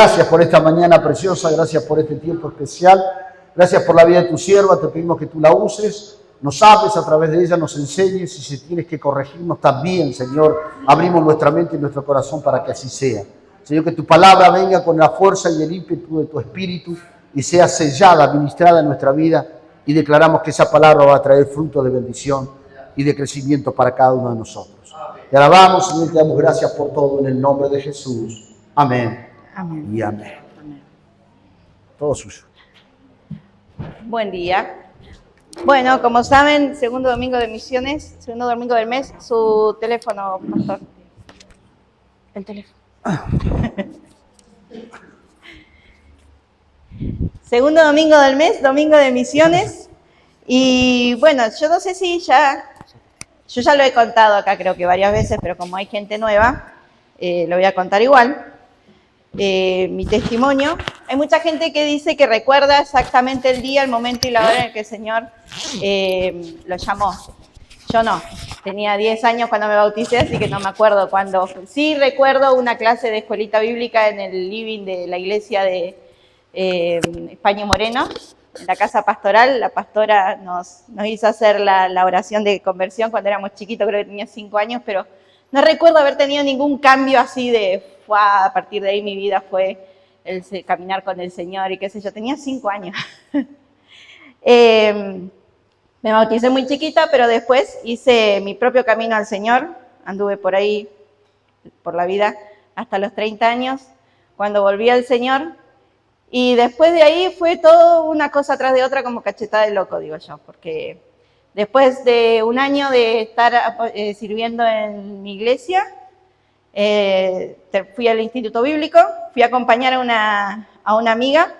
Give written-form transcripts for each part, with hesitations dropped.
Gracias por esta mañana preciosa, gracias por este tiempo especial, gracias por la vida de tu sierva, te pedimos que tú la uses, nos hables a través de ella, nos enseñes y si tienes que corregirnos también, Señor, abrimos nuestra mente y nuestro corazón para que así sea. Señor, que tu palabra venga con la fuerza y el ímpetu de tu espíritu y sea sellada, ministrada en nuestra vida y declaramos que esa palabra va a traer fruto de bendición y de crecimiento para cada uno de nosotros. Te alabamos, Señor, y te damos gracias por todo en el nombre de Jesús. Amén. Amén. Y amén. Amén. Todo suyo. Buen día. Bueno, como saben, segundo domingo de misiones, segundo domingo del mes, su teléfono, pastor. El teléfono. Segundo domingo del mes, domingo de misiones. Y bueno, yo no sé si yo ya lo he contado acá creo que varias veces, pero como hay gente nueva, lo voy a contar igual. Mi testimonio. Hay mucha gente que dice que recuerda exactamente el día, el momento y la hora en el que el Señor lo llamó. Yo no. Tenía 10 años cuando me bauticé, así que no me acuerdo cuándo. Sí recuerdo una clase de escuelita bíblica en el living de la iglesia de España y Moreno, en la casa pastoral. La pastora nos hizo hacer la oración de conversión cuando éramos chiquitos, creo que tenía 5 años, pero no recuerdo haber tenido ningún cambio así de... A partir de ahí mi vida fue el caminar con el Señor y qué sé yo. Tenía 5 años. Me bauticé muy chiquita, pero después hice mi propio camino al Señor. Anduve por ahí, por la vida, hasta los 30 años, cuando volví al Señor. Y después de ahí fue todo una cosa tras de otra como cachetada de loco, digo yo, porque después de un año de estar sirviendo en mi iglesia, fui al Instituto Bíblico, fui a acompañar a una amiga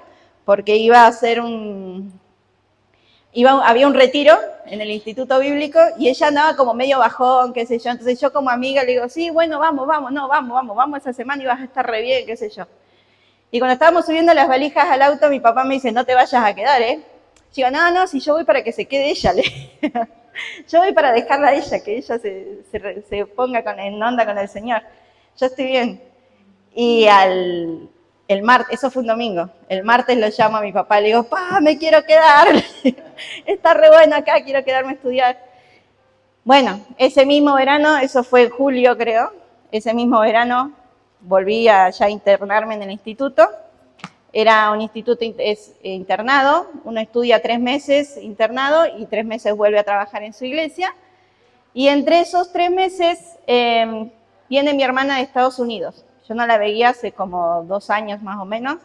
porque iba a hacer había un retiro en el Instituto Bíblico y ella andaba como medio bajón, qué sé yo. Entonces yo como amiga le digo, sí, bueno, vamos esa semana y vas a estar re bien, qué sé yo. Y cuando estábamos subiendo las valijas al auto, mi papá me dice, no te vayas a quedar, ¿eh? Yo digo, no, si yo voy para que se quede ella, yo voy para dejarla a ella, que ella se ponga en onda con el Señor. Yo estoy bien. Y el martes, eso fue un domingo, el martes lo llamo a mi papá, le digo, pa, me quiero quedar, está re bueno acá, quiero quedarme a estudiar. Bueno, ese mismo verano, eso fue en julio creo, ese mismo verano volví a ya internarme en el instituto. Era un instituto internado, uno estudia 3 meses internado y 3 meses vuelve a trabajar en su iglesia. Y entre esos 3 meses viene mi hermana de Estados Unidos. Yo no la veía hace como 2 años más o menos.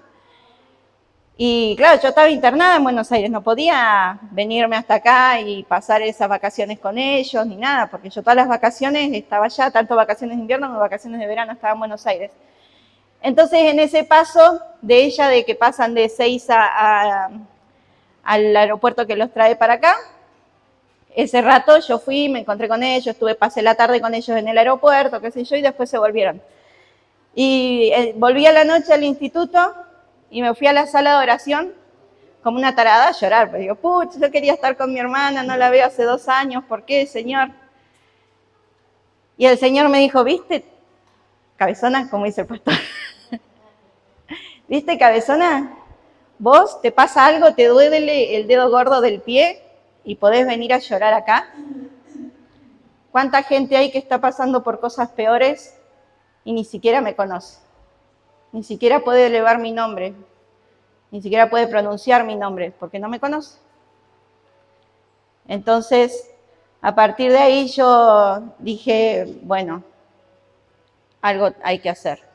Y claro, yo estaba internada en Buenos Aires, no podía venirme hasta acá y pasar esas vacaciones con ellos ni nada, porque yo todas las vacaciones estaba allá, tanto vacaciones de invierno como vacaciones de verano estaba en Buenos Aires. Entonces, en ese paso de ella, de que pasan de Ezeiza al aeropuerto que los trae para acá, ese rato yo fui, me encontré con ellos, pasé la tarde con ellos en el aeropuerto, qué sé yo, y después se volvieron. Y volví a la noche al instituto y me fui a la sala de oración como una tarada a llorar. Pero digo, pucha, yo quería estar con mi hermana, no la veo hace 2 años, ¿por qué, Señor? Y el Señor me dijo, ¿viste, cabezona? Como dice el pastor. ¿Viste, cabezona? Vos te pasa algo, te duele el dedo gordo del pie y podés venir a llorar acá. ¿Cuánta gente hay que está pasando por cosas peores y ni siquiera me conoce? Ni siquiera puede elevar mi nombre, ni siquiera puede pronunciar mi nombre, porque no me conoce. Entonces, a partir de ahí yo dije, bueno, algo hay que hacer.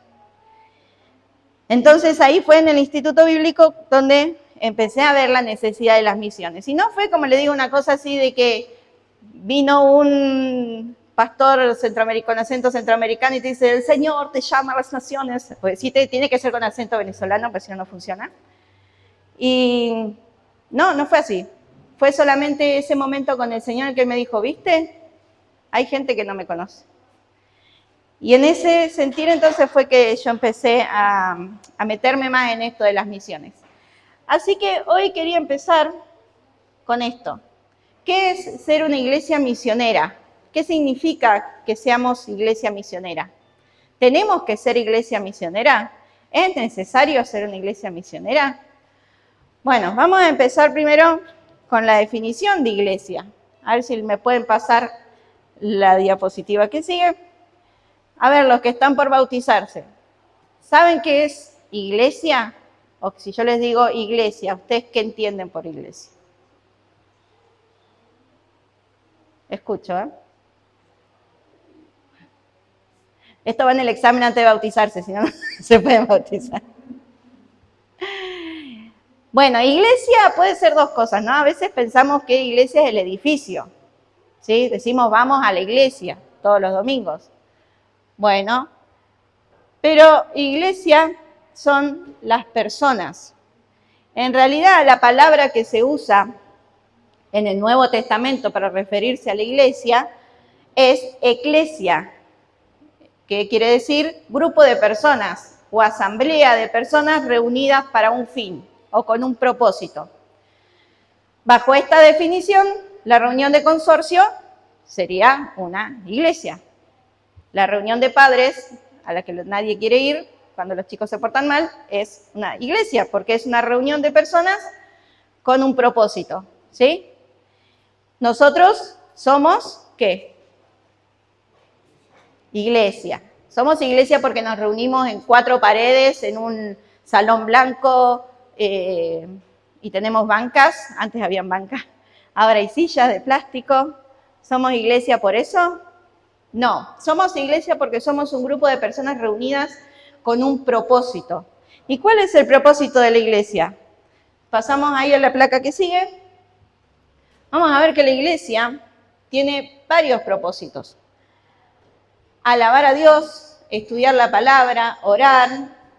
Entonces ahí fue en el Instituto Bíblico donde empecé a ver la necesidad de las misiones. Y no fue, como le digo, una cosa así de que vino un pastor con acento centroamericano y te dice, el Señor te llama a las naciones. Pues sí, tiene que ser con acento venezolano, porque si no, no funciona. Y no fue así. Fue solamente ese momento con el Señor que él me dijo, ¿viste? Hay gente que no me conoce. Y en ese sentir entonces fue que yo empecé a meterme más en esto de las misiones. Así que hoy quería empezar con esto. ¿Qué es ser una iglesia misionera? ¿Qué significa que seamos iglesia misionera? ¿Tenemos que ser iglesia misionera? ¿Es necesario ser una iglesia misionera? Bueno, vamos a empezar primero con la definición de iglesia. A ver si me pueden pasar la diapositiva que sigue. A ver, los que están por bautizarse, ¿saben qué es iglesia? O si yo les digo iglesia, ¿ustedes qué entienden por iglesia? Escucho, ¿eh? Esto va en el examen antes de bautizarse, si no, no se pueden bautizar. Bueno, iglesia puede ser dos cosas, ¿no? A veces pensamos que iglesia es el edificio, ¿sí? Decimos vamos a la iglesia todos los domingos. Bueno, pero iglesia son las personas. En realidad, la palabra que se usa en el Nuevo Testamento para referirse a la iglesia es eclesia, que quiere decir grupo de personas o asamblea de personas reunidas para un fin o con un propósito. Bajo esta definición, la reunión de consorcio sería una iglesia. La reunión de padres, a la que nadie quiere ir cuando los chicos se portan mal, es una iglesia, porque es una reunión de personas con un propósito, ¿sí? Nosotros somos, ¿qué? Iglesia. Somos iglesia porque nos reunimos en 4 paredes, en un salón blanco, y tenemos bancas. Antes habían bancas, ahora hay sillas de plástico. ¿Somos iglesia por eso? No, somos iglesia porque somos un grupo de personas reunidas con un propósito. ¿Y cuál es el propósito de la iglesia? Pasamos ahí a la placa que sigue. Vamos a ver que la iglesia tiene varios propósitos. Alabar a Dios, estudiar la palabra, orar,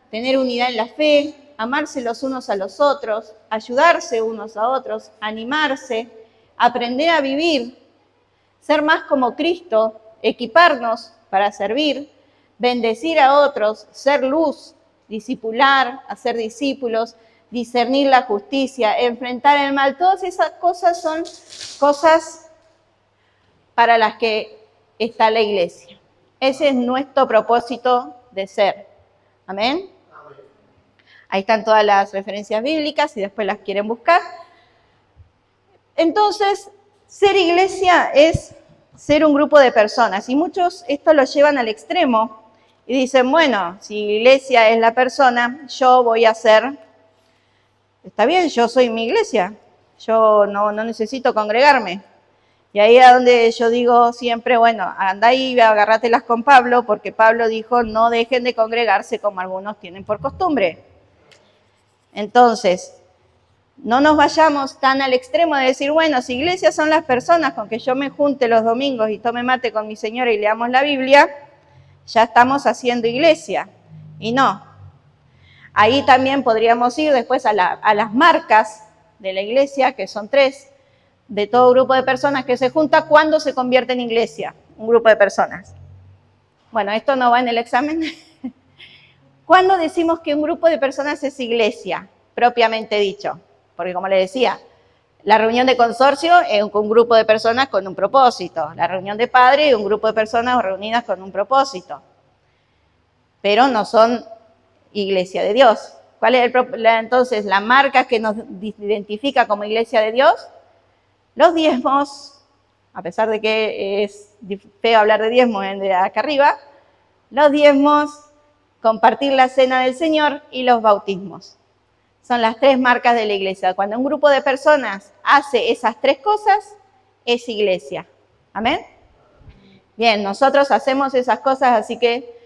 tener unidad en la fe, amarse los unos a los otros, ayudarse unos a otros, animarse, aprender a vivir, ser más como Cristo, equiparnos para servir, bendecir a otros, ser luz, discipular, hacer discípulos, discernir la justicia, enfrentar el mal. Todas esas cosas son cosas para las que está la iglesia. Ese es nuestro propósito de ser. ¿Amén? Ahí están todas las referencias bíblicas, si después las quieren buscar. Entonces, ser iglesia es ser un grupo de personas. Y muchos esto lo llevan al extremo y dicen, bueno, si iglesia es la persona, yo voy a ser, está bien, yo soy mi iglesia, yo no necesito congregarme. Y ahí es donde yo digo siempre, bueno, andá y agárratelas con Pablo, porque Pablo dijo, no dejen de congregarse como algunos tienen por costumbre. Entonces, no nos vayamos tan al extremo de decir, bueno, si iglesias son las personas con que yo me junte los domingos y tome mate con mi señora y leamos la Biblia, ya estamos haciendo iglesia. Y no. Ahí también podríamos ir después a las marcas de la iglesia, que son 3, de todo grupo de personas que se junta cuando se convierte en iglesia, un grupo de personas. Bueno, esto no va en el examen. ¿Cuándo decimos que un grupo de personas es iglesia, propiamente dicho? Porque como les decía, la reunión de consorcio es un grupo de personas con un propósito. La reunión de padres es un grupo de personas reunidas con un propósito. Pero no son iglesia de Dios. ¿Cuál es entonces la marca que nos identifica como iglesia de Dios? Los diezmos, a pesar de que es feo hablar de diezmos de acá arriba, los diezmos, compartir la cena del Señor y los bautismos. Son las 3 marcas de la iglesia. Cuando un grupo de personas hace esas 3 cosas, es iglesia. ¿Amén? Bien, nosotros hacemos esas cosas, así que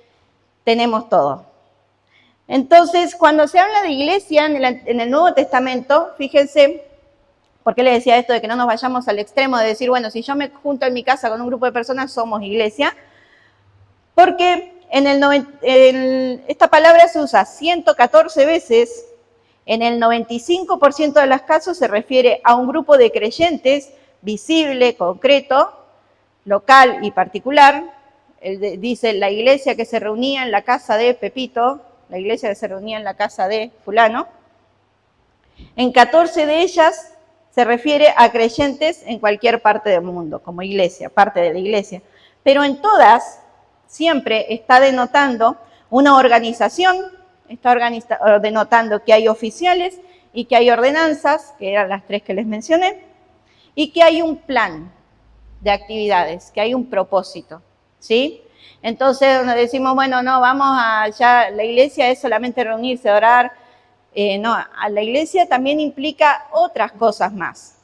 tenemos todo. Entonces, cuando se habla de iglesia en el Nuevo Testamento, fíjense, ¿por qué les decía esto de que no nos vayamos al extremo de decir, bueno, si yo me junto en mi casa con un grupo de personas, somos iglesia? Porque esta palabra se usa 114 veces. En el 95% de los casos se refiere a un grupo de creyentes visible, concreto, local y particular. Dice la iglesia que se reunía en la casa de Pepito, la iglesia que se reunía en la casa de fulano. En 14 de ellas se refiere a creyentes en cualquier parte del mundo, como iglesia, parte de la iglesia. Pero en todas siempre está denotando una organización está denotando que hay oficiales y que hay ordenanzas, que eran las 3 que les mencioné, y que hay un plan de actividades, que hay un propósito, ¿sí? Entonces nos decimos, bueno, no, ya la iglesia es solamente reunirse, orar. No, a la iglesia también implica otras cosas más.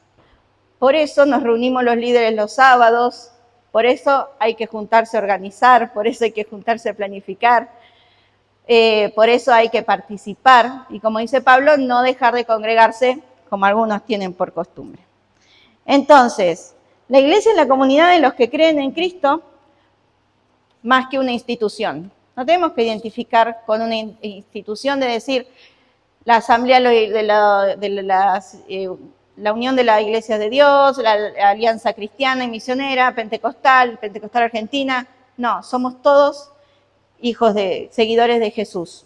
Por eso nos reunimos los líderes los sábados, por eso hay que juntarse a organizar, por eso hay que juntarse a planificar, por eso hay que participar y, como dice Pablo, no dejar de congregarse como algunos tienen por costumbre. Entonces, la iglesia es la comunidad de los que creen en Cristo más que una institución. No tenemos que identificar con una institución de decir la asamblea la unión de las iglesias de Dios, la alianza cristiana y misionera, pentecostal argentina. No, somos todos seguidores de Jesús.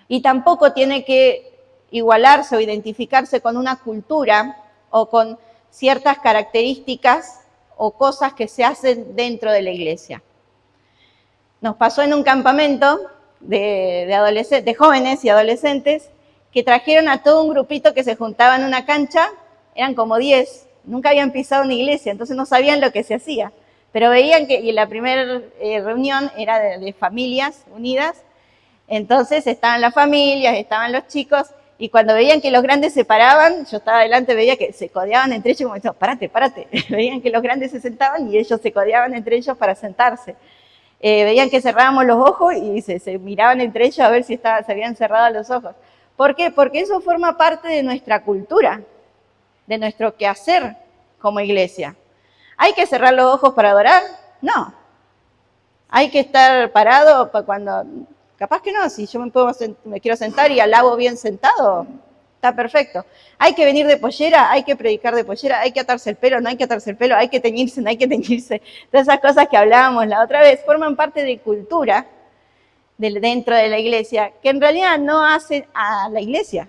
Y tampoco tiene que igualarse o identificarse con una cultura o con ciertas características o cosas que se hacen dentro de la iglesia. Nos pasó en un campamento de jóvenes y adolescentes que trajeron a todo un grupito que se juntaba en una cancha, eran como 10, nunca habían pisado una iglesia, entonces no sabían lo que se hacía, pero veían que la primera reunión era de familias unidas, entonces estaban las familias, estaban los chicos, y cuando veían que los grandes se paraban, yo estaba adelante, veía que se codeaban entre ellos, como decían, párate, veían que los grandes se sentaban y ellos se codeaban entre ellos para sentarse. Veían que cerrábamos los ojos y se miraban entre ellos a ver si se habían cerrado los ojos. ¿Por qué? Porque eso forma parte de nuestra cultura, de nuestro quehacer como iglesia. ¿Hay que cerrar los ojos para adorar? No. ¿Hay que estar parado cuando...? Capaz que no, si yo me quiero sentar y alabo bien sentado, está perfecto. ¿Hay que venir de pollera? ¿Hay que predicar de pollera? ¿Hay que atarse el pelo? ¿No hay que atarse el pelo? ¿Hay que teñirse? ¿No hay que teñirse? Todas esas cosas que hablábamos la otra vez forman parte de cultura dentro de la iglesia, que en realidad no hace a la iglesia,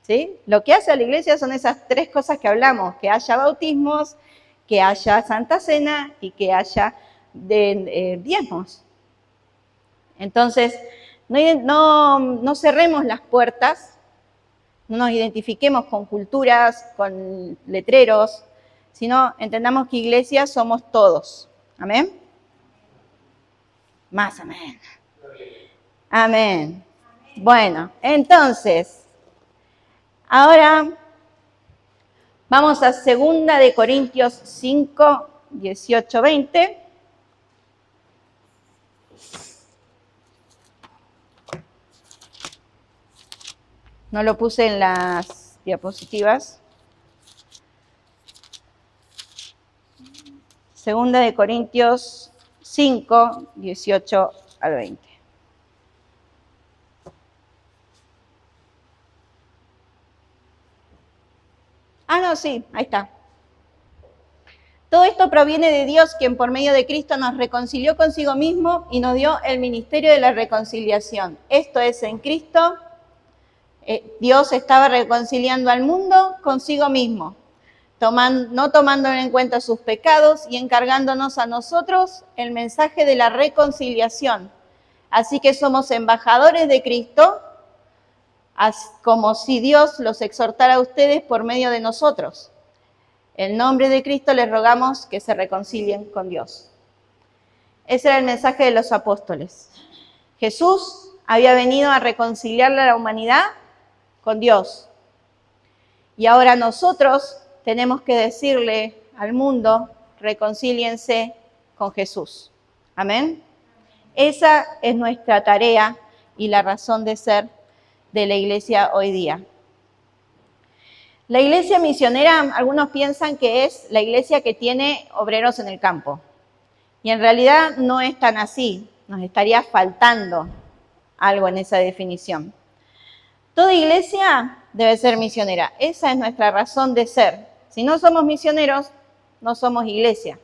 ¿sí? Lo que hace a la iglesia son esas 3 cosas que hablamos, que haya bautismos, que haya Santa Cena y que haya diezmos. Entonces, no cerremos las puertas, no nos identifiquemos con culturas, con letreros, sino entendamos que iglesia somos todos. ¿Amén? Más amén. Amén. Bueno, entonces, ahora vamos a 2 de Corintios 5, 18, 20. No lo puse en las diapositivas. 2 de Corintios 5, 18 al 20. No, sí, ahí está. Todo esto proviene de Dios, quien por medio de Cristo nos reconcilió consigo mismo y nos dio el ministerio de la reconciliación. Esto es, en Cristo, Dios estaba reconciliando al mundo consigo mismo, no tomando en cuenta sus pecados y encargándonos a nosotros el mensaje de la reconciliación. Así que somos embajadores de Cristo, como si Dios los exhortara a ustedes por medio de nosotros. En nombre de Cristo les rogamos que se reconcilien con Dios. Ese era el mensaje de los apóstoles. Jesús había venido a reconciliarle a la humanidad con Dios. Y ahora nosotros tenemos que decirle al mundo, reconcíliense con Jesús. Amén. Esa es nuestra tarea y la razón de ser de la iglesia hoy día. La iglesia misionera, algunos piensan que es la iglesia que tiene obreros en el campo. Y en realidad no es tan así. Nos estaría faltando algo en esa definición. Toda iglesia debe ser misionera. Esa es nuestra razón de ser. Si no somos misioneros, no somos iglesia.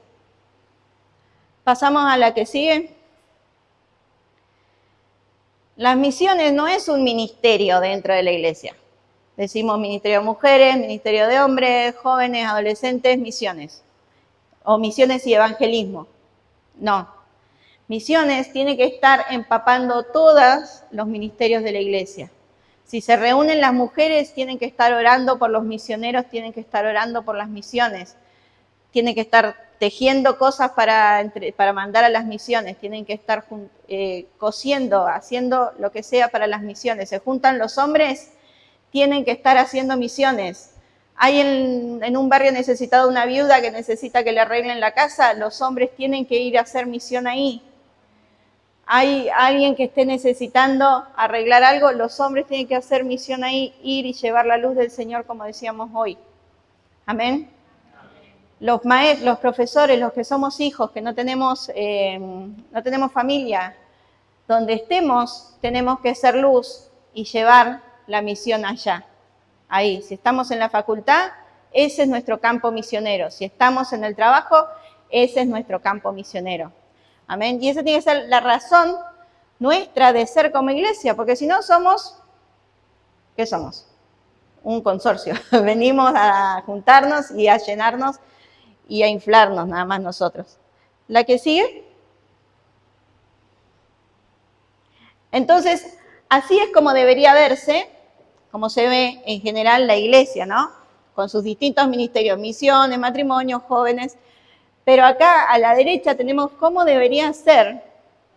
Pasamos a la que sigue. Las misiones no es un ministerio dentro de la iglesia. Decimos ministerio de mujeres, ministerio de hombres, jóvenes, adolescentes, misiones. O misiones y evangelismo. No. Misiones tiene que estar empapando todos los ministerios de la iglesia. Si se reúnen las mujeres, tienen que estar orando por los misioneros, tienen que estar orando por las misiones, tienen que estar tejiendo cosas para mandar a las misiones, tienen que estar cosiendo, haciendo lo que sea para las misiones. Se juntan los hombres, tienen que estar haciendo misiones. Hay en un barrio necesitado una viuda que necesita que le arreglen la casa, los hombres tienen que ir a hacer misión ahí. Hay alguien que esté necesitando arreglar algo, los hombres tienen que hacer misión ahí, ir y llevar la luz del Señor, como decíamos hoy. Amén. Los maestros, los profesores, los que somos hijos, que no tenemos familia, donde estemos, tenemos que ser luz y llevar la misión allá. Ahí, si estamos en la facultad, ese es nuestro campo misionero. Si estamos en el trabajo, ese es nuestro campo misionero. Amén. Y esa tiene que ser la razón nuestra de ser como iglesia, porque si no somos, ¿qué somos? Un consorcio. Venimos a juntarnos y a llenarnos y a inflarnos nada más nosotros. ¿La que sigue? Entonces, así es como debería verse, como se ve en general la iglesia, ¿no? Con sus distintos ministerios, misiones, matrimonios, jóvenes. Pero acá a la derecha tenemos cómo debería ser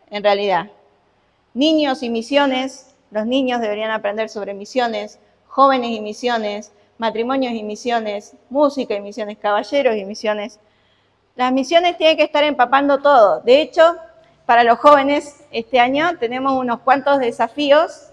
en realidad. Niños y misiones, los niños deberían aprender sobre misiones, jóvenes y misiones, matrimonios y misiones, música y misiones, caballeros y misiones. Las misiones tienen que estar empapando todo. De hecho, para los jóvenes este año tenemos unos cuantos desafíos,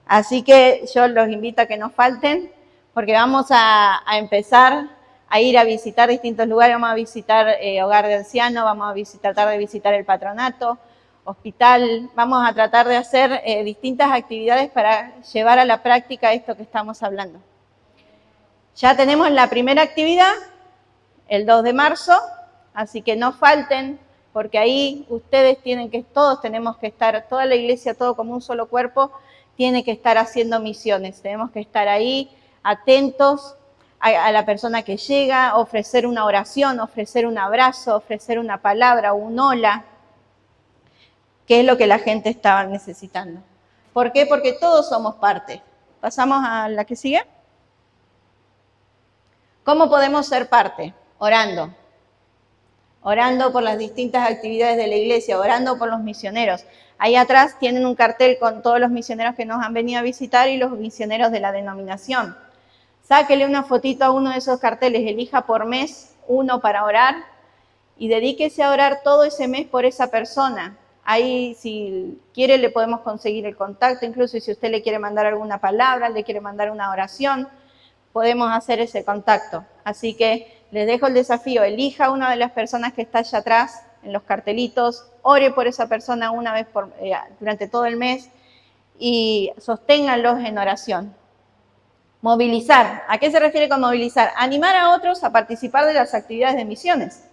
así que yo los invito a que no falten, porque vamos a empezar a ir a visitar distintos lugares, vamos a visitar hogar de ancianos, vamos a tratar de visitar el patronato, hospital, vamos a tratar de hacer distintas actividades para llevar a la práctica esto que estamos hablando. Ya tenemos la primera actividad, el 2 de marzo, así que no falten, porque ahí ustedes todos tenemos que estar, toda la iglesia, todo como un solo cuerpo, tiene que estar haciendo misiones, tenemos que estar ahí atentos a la persona que llega, ofrecer una oración, ofrecer un abrazo, ofrecer una palabra, un hola, que es lo que la gente estaba necesitando. ¿Por qué? Porque todos somos parte. ¿Pasamos a la que sigue? ¿Cómo podemos ser parte? Orando. Orando por las distintas actividades de la iglesia, orando por los misioneros. Ahí atrás tienen un cartel con todos los misioneros que nos han venido a visitar y los misioneros de la denominación. Sáquele una fotito a uno de esos carteles, elija por mes uno para orar y dedíquese a orar todo ese mes por esa persona. Ahí, si quiere, le podemos conseguir el contacto, incluso si usted le quiere mandar alguna palabra, le quiere mandar una oración, podemos hacer ese contacto. Así que les dejo el desafío, elija a una de las personas que está allá atrás, en los cartelitos, ore por esa persona una vez durante todo el mes y sosténganlos en oración. Movilizar. ¿A qué se refiere con movilizar? Animar a otros a participar de las actividades de misiones.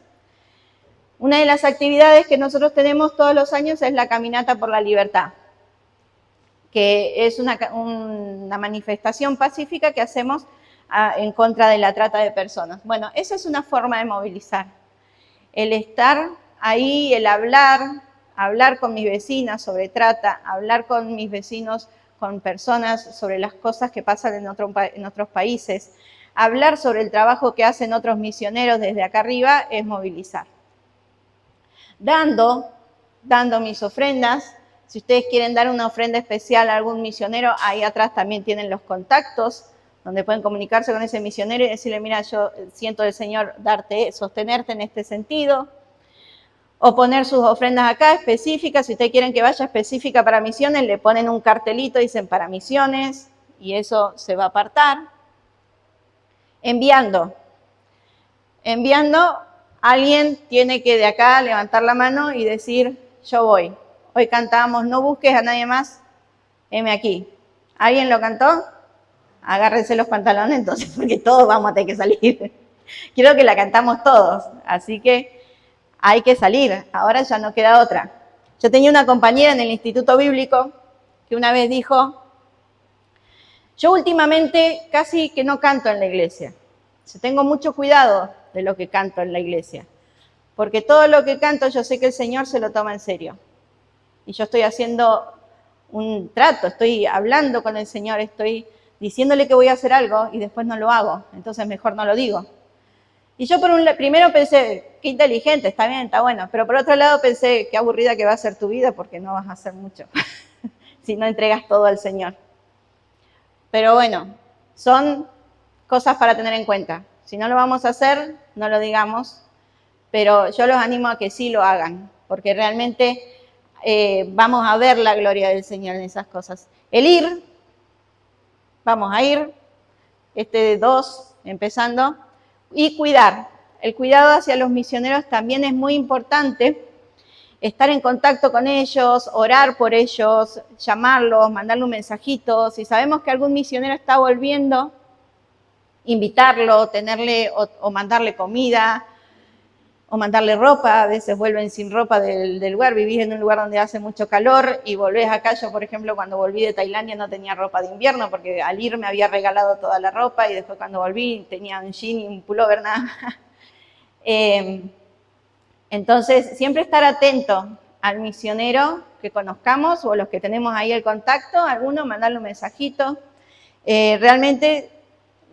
Una de las actividades que nosotros tenemos todos los años es la Caminata por la Libertad, que es una manifestación pacífica que hacemos en contra de la trata de personas. Bueno, esa es una forma de movilizar. El estar ahí, el hablar con mis vecinas sobre trata, hablar con mis vecinos, con personas sobre las cosas que pasan en otros países. Hablar sobre el trabajo que hacen otros misioneros desde acá arriba es movilizar. Dando mis ofrendas. Si ustedes quieren dar una ofrenda especial a algún misionero, ahí atrás también tienen los contactos, donde pueden comunicarse con ese misionero y decirle, mira, yo siento del Señor sostenerte en este sentido. O poner sus ofrendas acá específicas, si ustedes quieren que vaya específica para misiones, le ponen un cartelito, dicen para misiones, y eso se va a apartar. Enviando, alguien tiene que de acá levantar la mano y decir, yo voy. Hoy cantábamos, no busques a nadie más, heme aquí. ¿Alguien lo cantó? Agárrense los pantalones entonces, porque todos vamos a tener que salir. Quiero que la cantamos todos, así que hay que salir, ahora ya no queda otra. Yo tenía una compañera en el Instituto Bíblico que una vez dijo, yo últimamente casi que no canto en la iglesia. Yo tengo mucho cuidado de lo que canto en la iglesia, porque todo lo que canto yo sé que el Señor se lo toma en serio. Y yo estoy haciendo un trato, estoy hablando con el Señor, estoy diciéndole que voy a hacer algo y después no lo hago, entonces mejor no lo digo. Y yo primero pensé, qué inteligente, está bien, está bueno, pero por otro lado pensé, qué aburrida que va a ser tu vida porque no vas a hacer mucho si no entregas todo al Señor. Pero bueno, son cosas para tener en cuenta. Si no lo vamos a hacer, no lo digamos, pero yo los animo a que sí lo hagan, porque realmente vamos a ver la gloria del Señor en esas cosas. El ir, vamos a ir, 2, empezando, y cuidar. El cuidado hacia los misioneros también es muy importante, estar en contacto con ellos, orar por ellos, llamarlos, mandarle un mensajito. Si sabemos que algún misionero está volviendo, invitarlo, tenerle o mandarle comida, o mandarle ropa. A veces vuelven sin ropa del lugar, vivís en un lugar donde hace mucho calor y volvés acá. Yo, por ejemplo, cuando volví de Tailandia no tenía ropa de invierno porque al ir me había regalado toda la ropa y después cuando volví tenía un jean y un pullover nada más. Entonces, siempre estar atento al misionero que conozcamos o los que tenemos ahí el contacto, alguno mandarle un mensajito. Realmente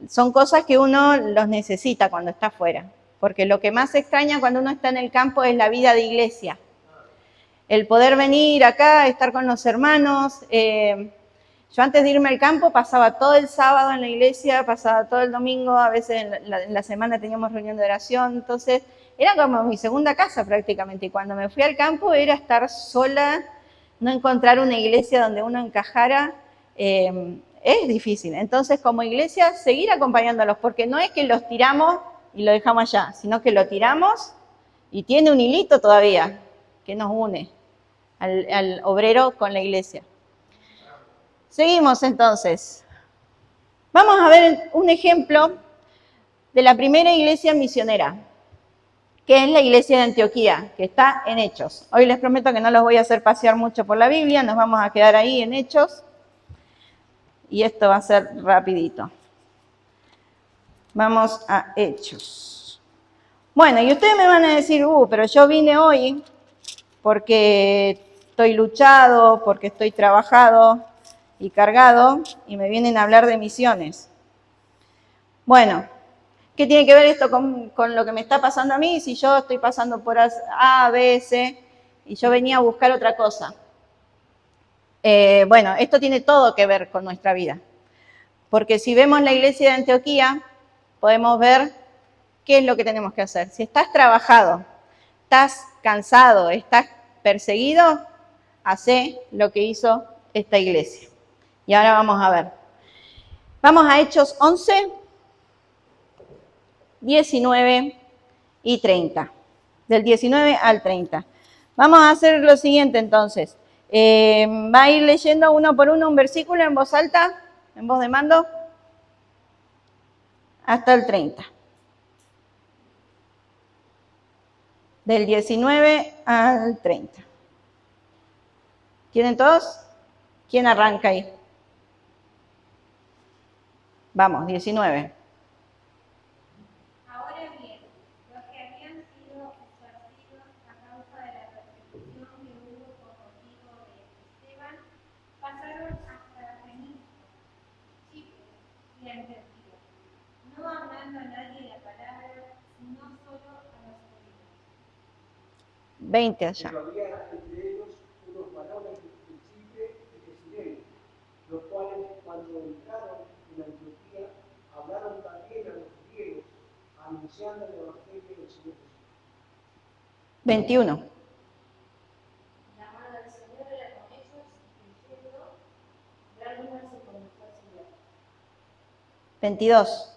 son cosas que uno los necesita cuando está afuera, porque lo que más extraña cuando uno está en el campo es la vida de iglesia. El poder venir acá, estar con los hermanos. Yo antes de irme al campo pasaba todo el sábado en la iglesia, pasaba todo el domingo, a veces en la semana teníamos reunión de oración, entonces era como mi segunda casa prácticamente. Y cuando me fui al campo era estar sola, no encontrar una iglesia donde uno encajara. Es difícil. Entonces, como iglesia, seguir acompañándolos, porque no es que los tiramos y lo dejamos allá, sino que lo tiramos y tiene un hilito todavía que nos une al obrero con la iglesia. Seguimos entonces. Vamos a ver un ejemplo de la primera iglesia misionera, que es la iglesia de Antioquía, que está en Hechos. Hoy les prometo que no los voy a hacer pasear mucho por la Biblia, nos vamos a quedar ahí en Hechos. Y esto va a ser rapidito. Vamos a Hechos. Bueno, y ustedes me van a decir, pero yo vine hoy porque estoy luchado, porque estoy trabajado y cargado, y me vienen a hablar de misiones. Bueno, ¿qué tiene que ver esto con lo que me está pasando a mí? Si yo estoy pasando por A, B, C, y yo venía a buscar otra cosa. Bueno, esto tiene todo que ver con nuestra vida. Porque si vemos la iglesia de Antioquía, podemos ver qué es lo que tenemos que hacer. Si estás trabajado, estás cansado, estás perseguido, hacé lo que hizo esta iglesia. Y ahora vamos a ver. Vamos a Hechos 11, 19 y 30. Del 19 al 30. Vamos a hacer lo siguiente entonces. Va a ir leyendo uno por uno un versículo en voz alta, en voz de mando, hasta el 30. Del 19 al 30. ¿Tienen todos? ¿Quién arranca ahí? Vamos, 19. Ahora bien, los que habían sido esparcidos a causa de la persecución que hubo por motivo de Esteban, pasaron hasta Fenicia, Chipre y Antioquía, no hablando a nadie la palabra, sino solo a los judíos. 20 allá. Pero había entre ellos unos varones de Chipre y de Cirene, los cuales cuando entraron en Antioquía hablaron también a los griegos, anunciando el evangelio del Señor Jesús. 21. La mano del Señor era con ellos, y creyendo, gran número se convirtió al Señor. 22.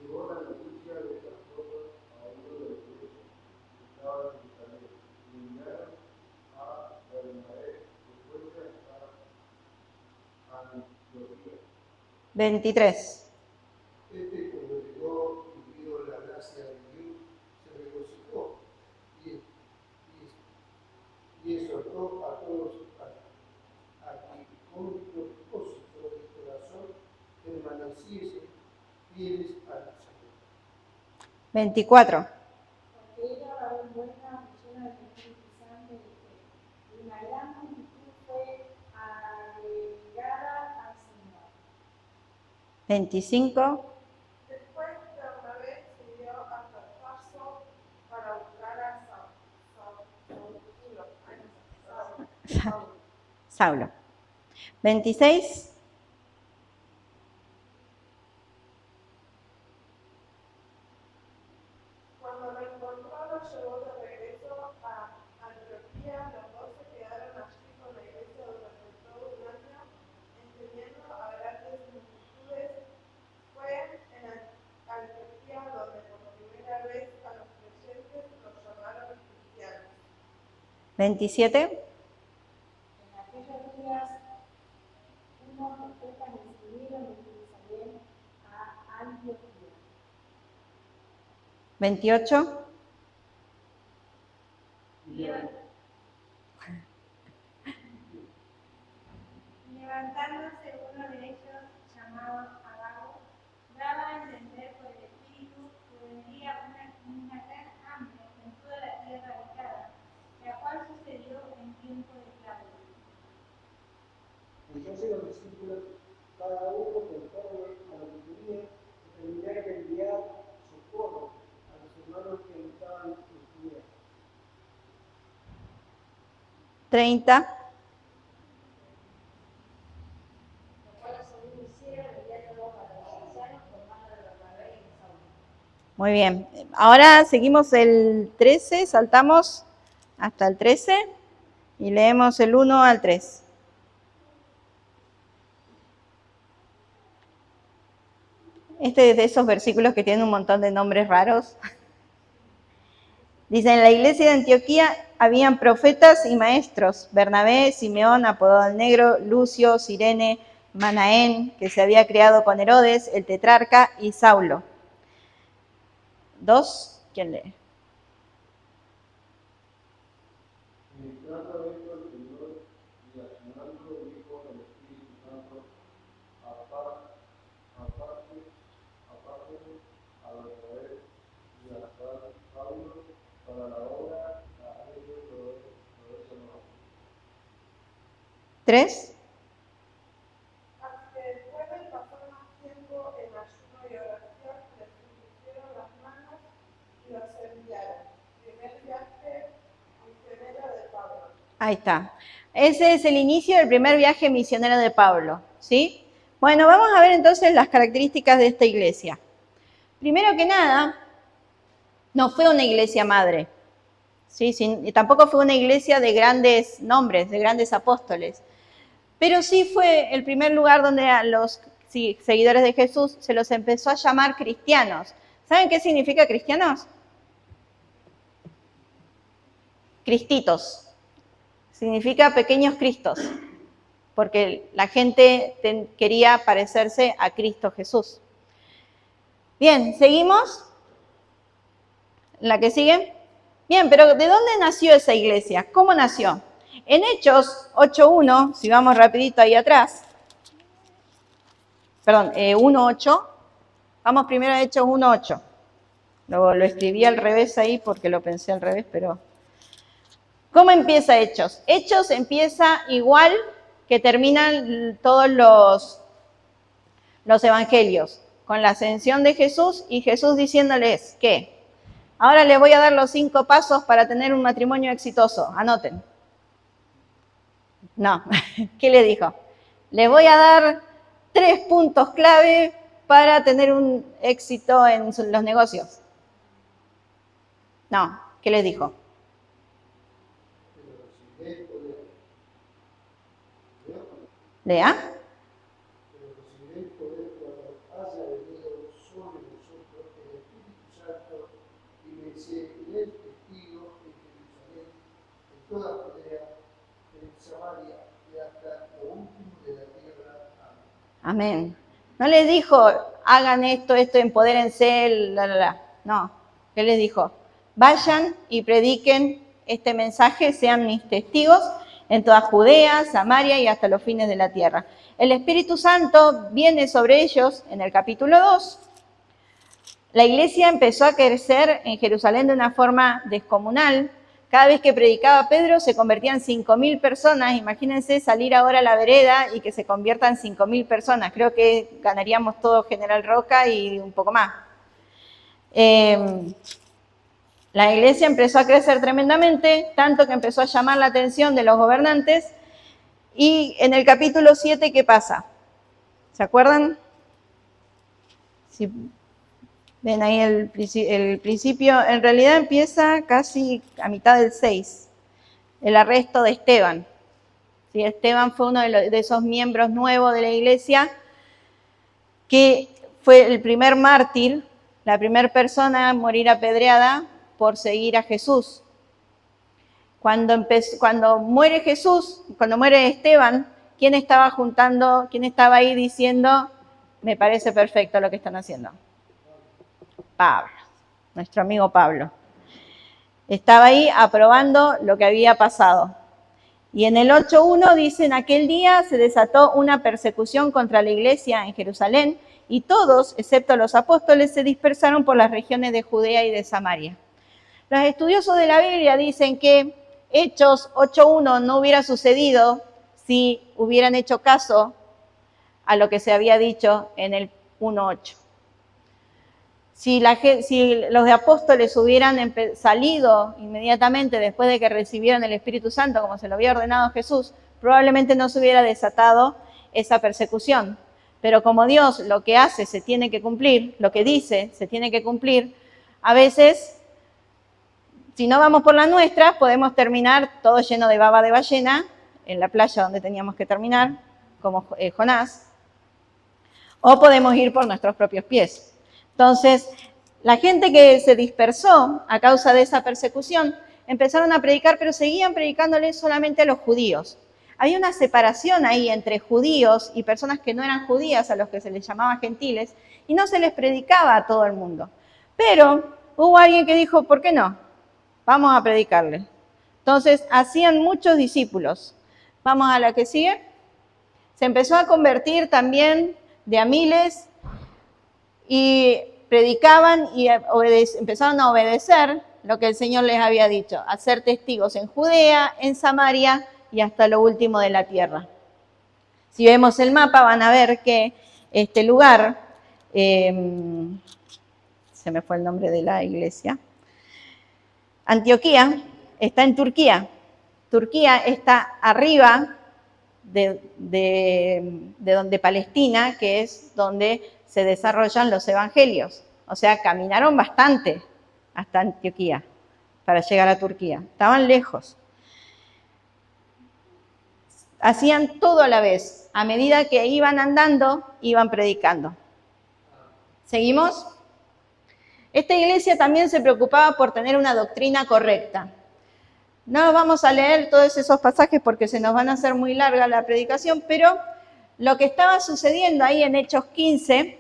Llegó la noticia de estas cosas a uno de los presos que estaba en Jerusalén, y enviaron a Bernabé de vuelta a Antioquía. 23. Cuando llegó y vio la gracia de Dios, se regocijó y exhortó a todos a que con propósito de corazón permaneciesen fieles al Señor. 24. Porque ella varón buena, llena del Espíritu Santo y de fe, 25. Después Bernabé subió hasta Tarso para buscar a Saulo. Saulo. 26. Cuando lo encontró, lo llevó de regreso a Antioquía. Los dos se quedaron allí con la iglesia durante todo un año, enseñando a grandes multitudes. Fue en Antioquía donde por primera vez a los creyentes los llamaron cristianos. 27. En aquellos días, unos profetas recibieron de Jerusalén a Antioquía. 28. Levantándose uno de ellos, llamado Agabo, daba a entender por el Espíritu que vendría una gran hambre en toda la tierra habitada, la cual sucedió en tiempo de Claudio. Entonces los discípulos, cada uno conforme a lo que tenía, determinaron enviar socorro a los hermanos que habitaban en Judea. 30. Muy bien. Ahora seguimos el 13, saltamos hasta el 13 y leemos el 1 al 3. Este es de esos versículos que tienen un montón de nombres raros. Dice, en la iglesia de Antioquía habían profetas y maestros, Bernabé, Simeón, apodado el Negro, Lucio, Cirene, Manaén, que se había criado con Herodes, el tetrarca, y Saulo. 2, ¿quién lee? Ministrando esto el Señor y accionando dijo el Espíritu Santo, aparte a Bernabé y a Saulo para la obra a ellos lo es honor. 3. Así que después de pasar más tiempo en ayuno y oración, les impusieron las manos y los enviaron. Primer viaje misionero de Pablo. Ahí está. Ese es el inicio del primer viaje misionero de Pablo, ¿sí? Bueno, vamos a ver entonces las características de esta iglesia. Primero que nada, no fue una iglesia madre, ¿sí? Y tampoco fue una iglesia de grandes nombres, de grandes apóstoles. Pero sí fue el primer lugar donde a los seguidores de Jesús se los empezó a llamar cristianos. ¿Saben qué significa cristianos? Cristitos. Significa pequeños cristos, porque la gente quería parecerse a Cristo Jesús. Bien, ¿seguimos? ¿La que sigue? Bien, pero ¿de dónde nació esa iglesia? ¿Cómo nació? En Hechos 8.1, si vamos rapidito ahí atrás, perdón, 1.8, vamos primero a Hechos 1.8. Luego lo escribí al revés ahí porque lo pensé al revés, pero... ¿Cómo empieza Hechos? Hechos empieza igual que terminan todos los evangelios, con la ascensión de Jesús y Jesús diciéndoles que ahora les voy a dar los 5 pasos para tener un matrimonio exitoso. Anoten. No, ¿qué le dijo? Les voy a dar 3 puntos clave para tener un éxito en los negocios. No, ¿qué les dijo? ¿Lea? Pero recibiréis poder cuando haya venido sobre vosotros el Espíritu Santo y me seréis testigos en Jerusalén, en toda Judea, en Samaria y hasta lo último de la tierra. Amén. No les dijo, hagan esto, empodérense, No, ¿qué les dijo? Vayan y prediquen este mensaje, sean mis testigos en toda Judea, Samaria y hasta los fines de la tierra. El Espíritu Santo viene sobre ellos en el capítulo 2. La iglesia empezó a crecer en Jerusalén de una forma descomunal. Cada vez que predicaba Pedro se convertían 5.000 personas. Imagínense salir ahora a la vereda y que se conviertan 5.000 personas. Creo que ganaríamos todo General Roca y un poco más. La iglesia empezó a crecer tremendamente, tanto que empezó a llamar la atención de los gobernantes. Y en el capítulo 7, ¿qué pasa? ¿Se acuerdan? Si ven ahí el principio, en realidad empieza casi a mitad del 6, el arresto de Esteban. ¿Sí? Esteban fue uno de esos miembros nuevos de la iglesia que fue el primer mártir, la primera persona a morir apedreada por seguir a Jesús. Cuando muere Jesús, cuando muere Esteban, ¿quién estaba ahí diciendo, me parece perfecto lo que están haciendo? Pablo, nuestro amigo Pablo. Estaba ahí aprobando lo que había pasado. Y en el 8.1 dice, en aquel día se desató una persecución contra la iglesia en Jerusalén y todos, excepto los apóstoles, se dispersaron por las regiones de Judea y de Samaria. Los estudiosos de la Biblia dicen que Hechos 8.1 no hubiera sucedido si hubieran hecho caso a lo que se había dicho en el 1.8. Si los apóstoles hubieran salido inmediatamente después de que recibieron el Espíritu Santo, como se lo había ordenado Jesús, probablemente no se hubiera desatado esa persecución. Pero como Dios lo que hace se tiene que cumplir, lo que dice se tiene que cumplir, a veces, si no vamos por las nuestras, podemos terminar todo lleno de baba de ballena en la playa donde teníamos que terminar, como Jonás, o podemos ir por nuestros propios pies. Entonces, la gente que se dispersó a causa de esa persecución empezaron a predicar, pero seguían predicándole solamente a los judíos. Había una separación ahí entre judíos y personas que no eran judías, a los que se les llamaba gentiles, y no se les predicaba a todo el mundo. Pero hubo alguien que dijo, ¿por qué no? Vamos a predicarle. Entonces, hacían muchos discípulos. Vamos a la que sigue. Se empezó a convertir también de a miles y predicaban y empezaron a obedecer lo que el Señor les había dicho, a ser testigos en Judea, en Samaria y hasta lo último de la tierra. Si vemos el mapa van a ver que este lugar, se me fue el nombre de la iglesia, Antioquía, está en Turquía. Turquía está arriba de donde Palestina, que es donde se desarrollan los evangelios. O sea, caminaron bastante hasta Antioquía para llegar a Turquía. Estaban lejos. Hacían todo a la vez. A medida que iban andando, iban predicando. ¿Seguimos? Esta iglesia también se preocupaba por tener una doctrina correcta. No vamos a leer todos esos pasajes porque se nos van a hacer muy larga la predicación, pero lo que estaba sucediendo ahí en Hechos 15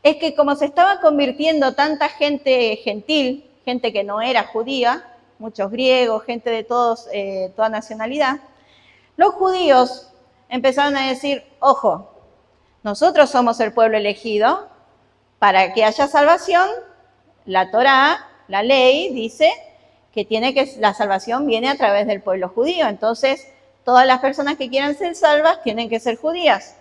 es que como se estaba convirtiendo tanta gente gentil, gente que no era judía, muchos griegos, gente de toda nacionalidad, los judíos empezaron a decir, ojo, nosotros somos el pueblo elegido, para que haya salvación, la Torá, la ley, dice que la salvación viene a través del pueblo judío. Entonces, todas las personas que quieran ser salvas tienen que ser judías.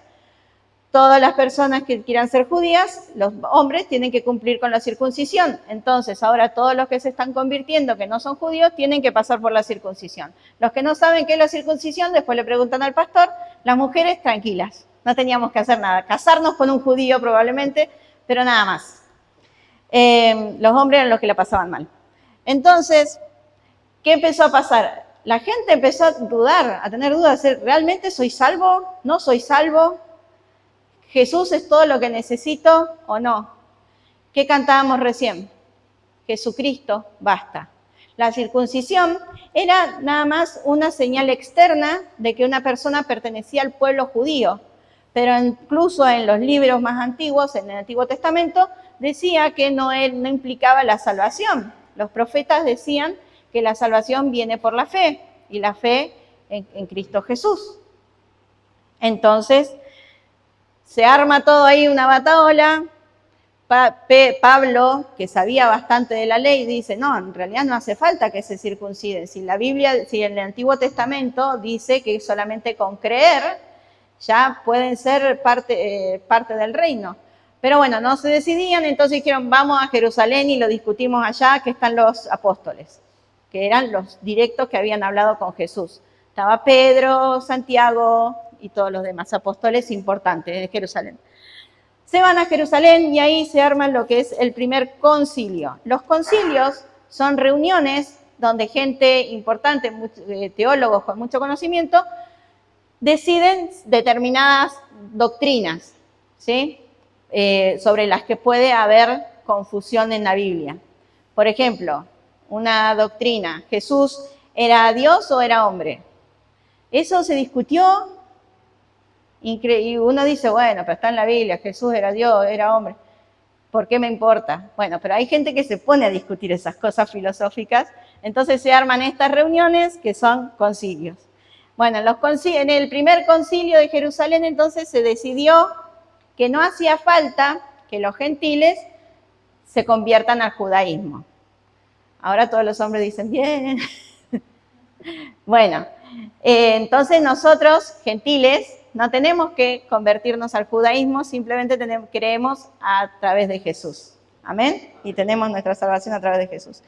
Todas las personas que quieran ser judías, los hombres tienen que cumplir con la circuncisión. Entonces, ahora todos los que se están convirtiendo, que no son judíos, tienen que pasar por la circuncisión. Los que no saben qué es la circuncisión, después le preguntan al pastor. Las mujeres, tranquilas, no teníamos que hacer nada. Casarnos con un judío probablemente, pero nada más. Los hombres eran los que la pasaban mal. Entonces, ¿qué empezó a pasar? La gente empezó a dudar, a tener dudas, ¿realmente soy salvo? ¿No soy salvo? ¿Jesús es todo lo que necesito o no? ¿Qué cantábamos recién? Jesucristo basta. La circuncisión era nada más una señal externa de que una persona pertenecía al pueblo judío, pero incluso en los libros más antiguos, en el Antiguo Testamento, decía que no implicaba la salvación. Los profetas decían que la salvación viene por la fe, y la fe en Cristo Jesús. Entonces, se arma todo ahí una batahola, Pablo, que sabía bastante de la ley, dice, no, en realidad no hace falta que se circunciden. Si la Biblia, si en el Antiguo Testamento dice que solamente con creer ya pueden ser parte del reino. Pero bueno, no se decidían, entonces dijeron, vamos a Jerusalén y lo discutimos allá, que están los apóstoles, que eran los directos que habían hablado con Jesús. Estaba Pedro, Santiago y todos los demás apóstoles importantes de Jerusalén. Se van a Jerusalén y ahí se arma lo que es el primer concilio. Los concilios son reuniones donde gente importante, teólogos con mucho conocimiento, deciden determinadas doctrinas, ¿sí? Sobre las que puede haber confusión en la Biblia. Por ejemplo, una doctrina, ¿Jesús era Dios o era hombre? Eso se discutió y uno dice, bueno, pero está en la Biblia, Jesús era Dios, era hombre, ¿por qué me importa? Bueno, pero hay gente que se pone a discutir esas cosas filosóficas, entonces se arman estas reuniones que son concilios. Bueno, en el primer concilio de Jerusalén entonces se decidió que no hacía falta que los gentiles se conviertan al judaísmo. Ahora todos los hombres dicen, bien. Bueno, entonces nosotros, gentiles, no tenemos que convertirnos al judaísmo, simplemente creemos a través de Jesús. Amén. Y tenemos nuestra salvación a través de Jesús.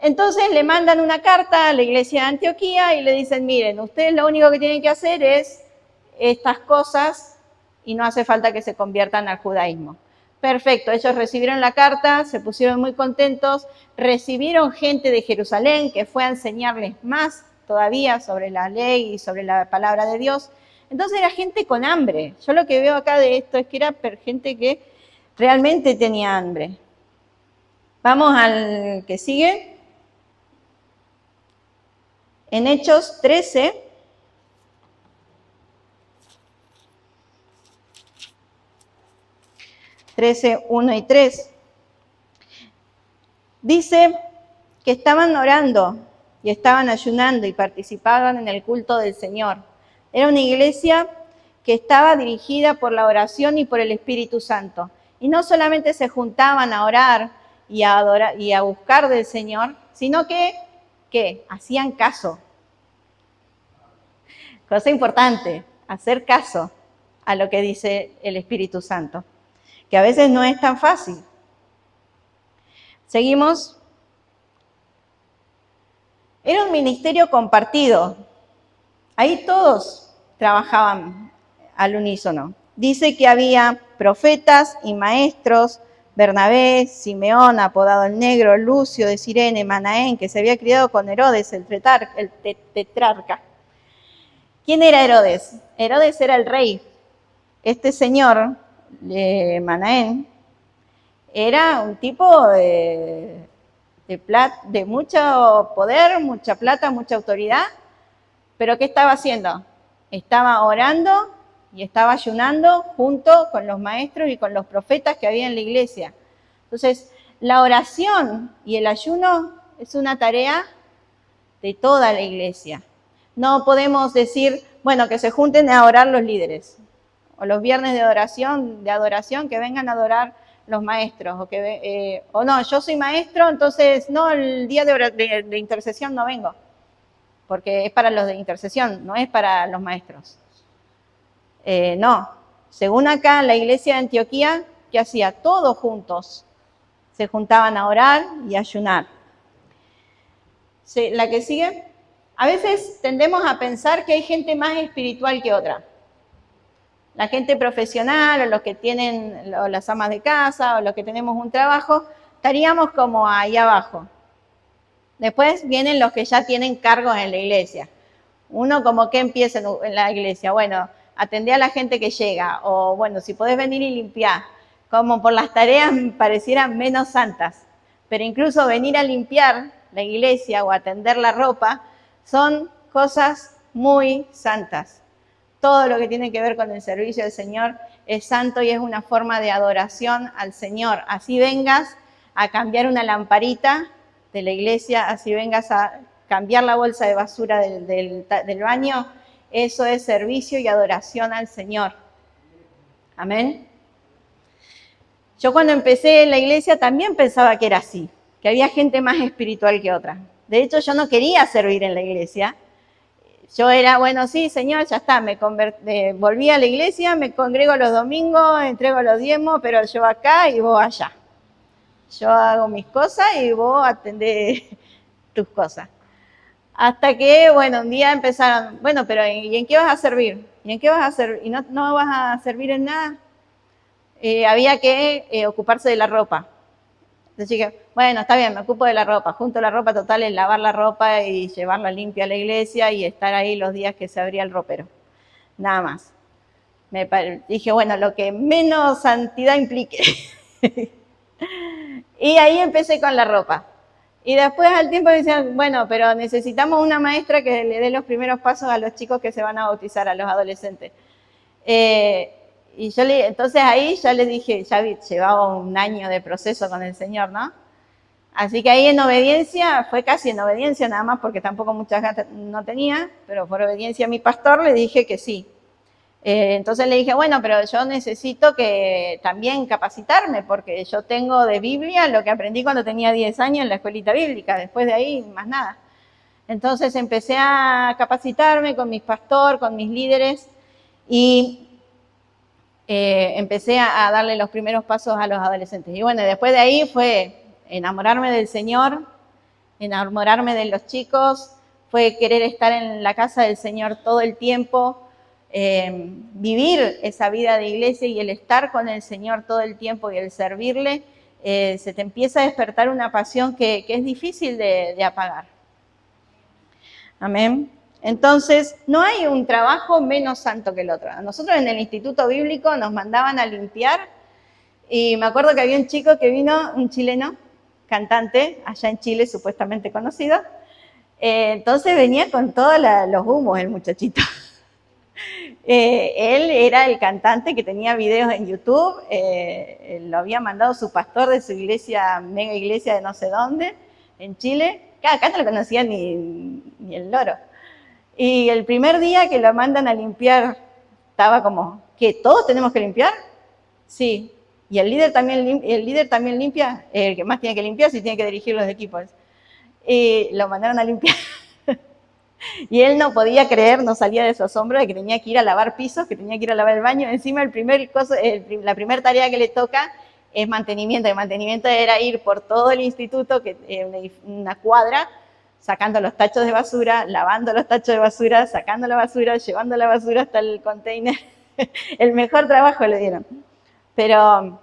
Entonces le mandan una carta a la iglesia de Antioquía y le dicen, miren, ustedes lo único que tienen que hacer es estas cosas y no hace falta que se conviertan al judaísmo. Perfecto, ellos recibieron la carta, se pusieron muy contentos, recibieron gente de Jerusalén que fue a enseñarles más todavía sobre la ley y sobre la palabra de Dios. Entonces era gente con hambre. Yo lo que veo acá de esto es que era gente que realmente tenía hambre. Vamos al que sigue. En Hechos 13, (13, 1 y 3), dice que estaban orando y estaban ayunando y participaban en el culto del Señor. Era una iglesia que estaba dirigida por la oración y por el Espíritu Santo. Y no solamente se juntaban a orar y a adorar y a buscar del Señor, sino que hacían caso. Cosa importante, hacer caso a lo que dice el Espíritu Santo, que a veces no es tan fácil. Seguimos. Era un ministerio compartido. Ahí todos trabajaban al unísono. Dice que había profetas y maestros, Bernabé, Simeón, apodado el Negro, Lucio de Cirene, Manaén, que se había criado con Herodes, el tetrarca. ¿Quién era Herodes? Herodes era el rey. Este señor, Manaén, era un tipo de mucho poder, mucha plata, mucha autoridad, pero ¿qué estaba haciendo? Estaba orando y estaba ayunando junto con los maestros y con los profetas que había en la iglesia. Entonces, la oración y el ayuno es una tarea de toda la iglesia. No podemos decir, bueno, que se junten a orar los líderes, o los viernes de adoración, que vengan a adorar los maestros, o no, yo soy maestro, entonces no, el día de intercesión no vengo, porque es para los de intercesión, no es para los maestros. No, según acá la iglesia de Antioquía, ¿qué hacía? Todos juntos se juntaban a orar y a ayunar. ¿Sí? La que sigue. A veces tendemos a pensar que hay gente más espiritual que otra. La gente profesional, o los que tienen, o las amas de casa, o los que tenemos un trabajo, estaríamos como ahí abajo. Después vienen los que ya tienen cargos en la iglesia. Uno como que empieza en la iglesia, bueno, atendé a la gente que llega, o bueno, si podés venir y limpiar. Como por las tareas parecieran menos santas, pero incluso venir a limpiar la iglesia o atender la ropa son cosas muy santas. Todo lo que tiene que ver con el servicio del Señor es santo y es una forma de adoración al Señor. Así vengas a cambiar una lamparita de la iglesia, así vengas a cambiar la bolsa de basura del baño, eso es servicio y adoración al Señor. Amén. Yo cuando empecé en la iglesia también pensaba que era así, que había gente más espiritual que otra. De hecho, yo no quería servir en la iglesia. Yo era, bueno, sí, Señor, ya está, volví a la iglesia, me congrego los domingos, entrego los diezmos, pero yo acá y vos allá. Yo hago mis cosas y vos atendés tus cosas. Hasta que, bueno, un día empezaron, bueno, pero ¿y en qué vas a servir? ¿Y en qué vas a servir? ¿Y no vas a servir en nada? Había que ocuparse de la ropa. Entonces dije, bueno, está bien, me ocupo de la ropa. Junto la ropa, total, es lavar la ropa y llevarla limpia a la iglesia y estar ahí los días que se abría el ropero. Nada más. Dije, bueno, lo que menos santidad implique. Y ahí empecé con la ropa. Y después al tiempo me decían, bueno, pero necesitamos una maestra que le dé los primeros pasos a los chicos que se van a bautizar, a los adolescentes. Y yo entonces ahí ya les dije, ya llevaba un año de proceso con el Señor, ¿no? Así que ahí en obediencia, fue casi en obediencia nada más, porque tampoco muchas ganas no tenía, pero por obediencia a mi pastor le dije que sí. Entonces le dije, bueno, pero yo necesito que también capacitarme, porque yo tengo de Biblia lo que aprendí cuando tenía 10 años en la escuelita bíblica, después de ahí más nada. Entonces empecé a capacitarme con mis pastores, con mis líderes, y empecé a darle los primeros pasos a los adolescentes. Y bueno, después de ahí fue enamorarme del Señor, enamorarme de los chicos, fue querer estar en la casa del Señor todo el tiempo, vivir esa vida de iglesia y el estar con el Señor todo el tiempo y el servirle, se te empieza a despertar una pasión que es difícil de apagar. Amén. Entonces, no hay un trabajo menos santo que el otro. A nosotros en el Instituto Bíblico nos mandaban a limpiar y me acuerdo que había un chico que vino, un chileno, cantante, allá en Chile supuestamente conocido. Entonces venía con todos los humos el muchachito. Él era el cantante que tenía videos en YouTube, lo había mandado su pastor de su iglesia, mega iglesia de no sé dónde, en Chile. Acá no lo conocía ni el loro. Y el primer día que lo mandan a limpiar, estaba como, ¿qué? ¿Todos tenemos que limpiar? Sí. ¿Y el líder también limpia? El que más tiene que limpiar, si tiene que dirigir los equipos. Y lo mandaron a limpiar. Y él no podía creer, no salía de su asombro de que tenía que ir a lavar pisos, que tenía que ir a lavar el baño. Encima la primera tarea que le toca es mantenimiento. El mantenimiento era ir por todo el instituto, una cuadra, sacando los tachos de basura, lavando los tachos de basura, sacando la basura, llevando la basura hasta el container. El mejor trabajo le dieron. Pero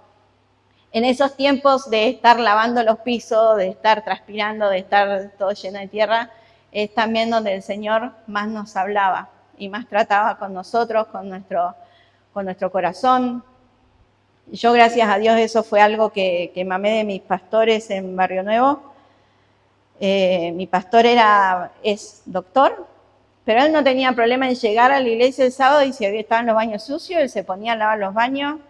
en esos tiempos de estar lavando los pisos, de estar transpirando, de estar todo lleno de tierra, es también donde el Señor más nos hablaba y más trataba con nosotros, con nuestro corazón. Yo, gracias a Dios, eso fue algo que mamé de mis pastores en Barrio Nuevo. Mi pastor es doctor, pero él no tenía problema en llegar a la iglesia el sábado y si estaban los baños sucios, él se ponía a lavar los baños.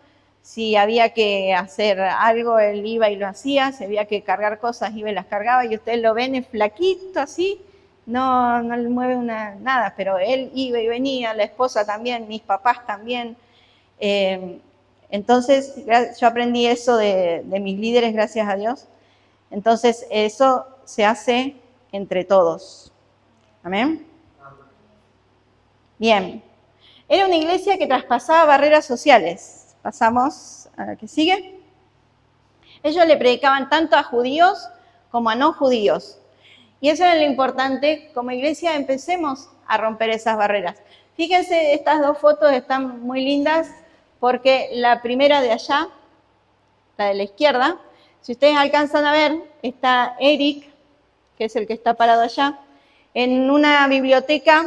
Si había que hacer algo, él iba y lo hacía. Si había que cargar cosas, iba y las cargaba. Y ustedes lo ven, es flaquito así, no le mueve nada, pero él iba y venía, la esposa también, mis papás también. Entonces, yo aprendí eso de mis líderes, gracias a Dios. Entonces, eso se hace entre todos. Amén. Bien. Era una iglesia que traspasaba barreras sociales. Pasamos a la que sigue. Ellos le predicaban tanto a judíos como a no judíos. Y eso era lo importante. Como iglesia empecemos a romper esas barreras. Fíjense, estas dos fotos están muy lindas porque la primera de allá, la de la izquierda, si ustedes alcanzan a ver, está Eric, que es el que está parado allá, en una biblioteca